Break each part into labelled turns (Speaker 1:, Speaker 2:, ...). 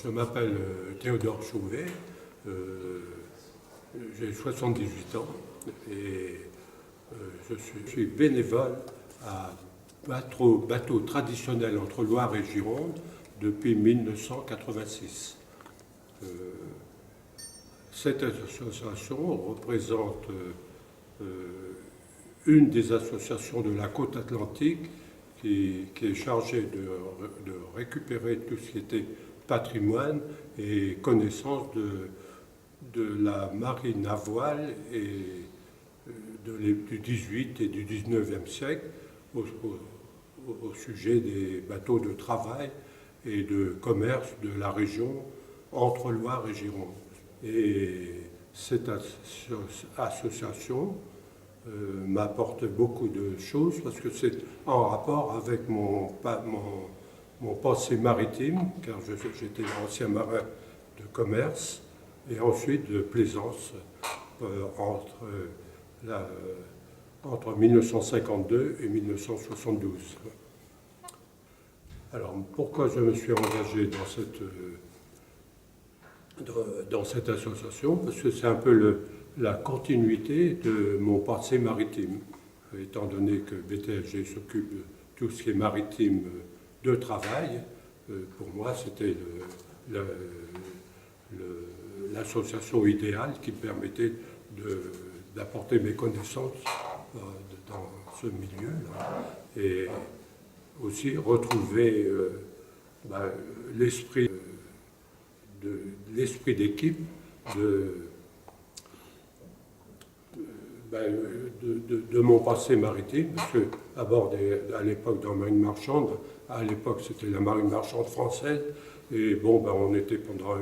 Speaker 1: Je m'appelle Théodore Chouvet, j'ai 78 ans et je suis bénévole à bateau traditionnel entre Loire et Gironde depuis 1986. Cette association représente une des associations de la côte atlantique qui est chargée de récupérer tout ce qui était patrimoine et connaissance de la marine à voile et du 18 et du 19e siècle au sujet des bateaux de travail et de commerce de la région entre Loire et Gironde. Et cette association m'apporte beaucoup de choses parce que c'est en rapport avec mon passé maritime, car j'étais ancien marin de commerce et ensuite de plaisance entre 1952 et 1972. Alors pourquoi je me suis engagé dans cette association? Parce que c'est un peu la continuité de mon passé maritime, étant donné que BTLG s'occupe de tout ce qui est maritime de travail. Pour moi, c'était l'association idéale qui permettait d'apporter mes connaissances dans ce milieu-là et aussi retrouver l'esprit d'équipe de mon passé maritime, parce que d'abord à l'époque dans la marine marchande, à l'époque c'était la marine marchande française, et bon, on était pendant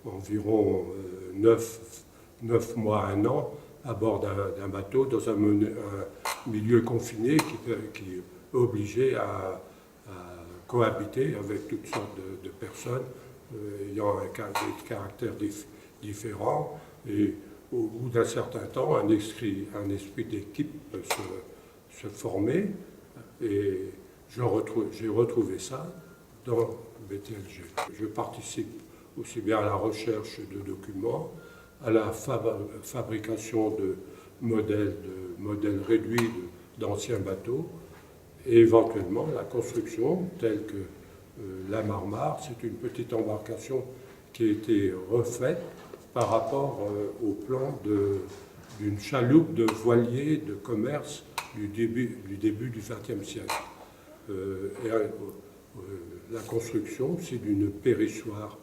Speaker 1: environ 9 mois, 1 an, à bord d'un bateau dans un milieu confiné qui obligeait à cohabiter avec toutes sortes de personnes ayant des caractères différents, et au bout d'un certain temps, un esprit d'équipe se formait, et j'ai retrouvé ça dans BTLG. Je participe aussi bien à la recherche de documents, à la fabrication de modèles réduits d'anciens bateaux, et éventuellement la construction, telle que la Marmare. C'est une petite embarcation qui a été refaite par rapport au plan d'une chaloupe de voilier de commerce du début du XXe siècle. La construction aussi d'une périssoire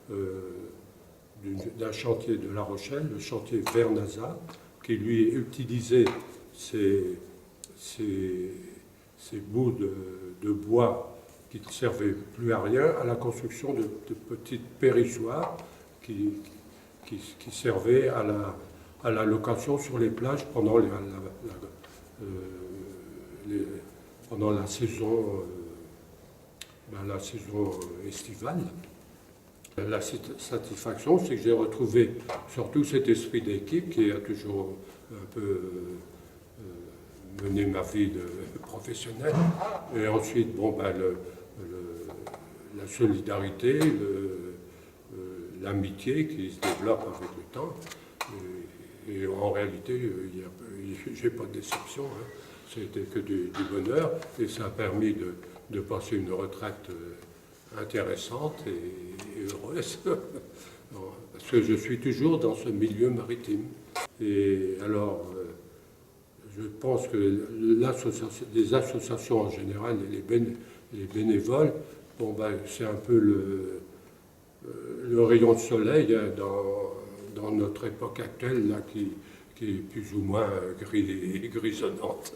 Speaker 1: d'un chantier de La Rochelle, le chantier Vernazat, qui lui utilisait ces bouts de bois qui ne servaient plus à rien, à la construction de petites périssoires qui servaient à la location sur les plages pendant la saison estivale. La satisfaction, c'est que j'ai retrouvé surtout cet esprit d'équipe qui a toujours un peu mené ma vie professionnelle. Et ensuite, la solidarité, l'amitié qui se développe avec le temps. Et en réalité, j'ai pas de déception. C'était que du bonheur. Et ça a permis de passer une retraite intéressante et heureuse, parce que je suis toujours dans ce milieu maritime. Et alors, je pense que les associations en général et les bénévoles, c'est un peu le rayon de soleil dans notre époque actuelle là, qui est plus ou moins grisonnante.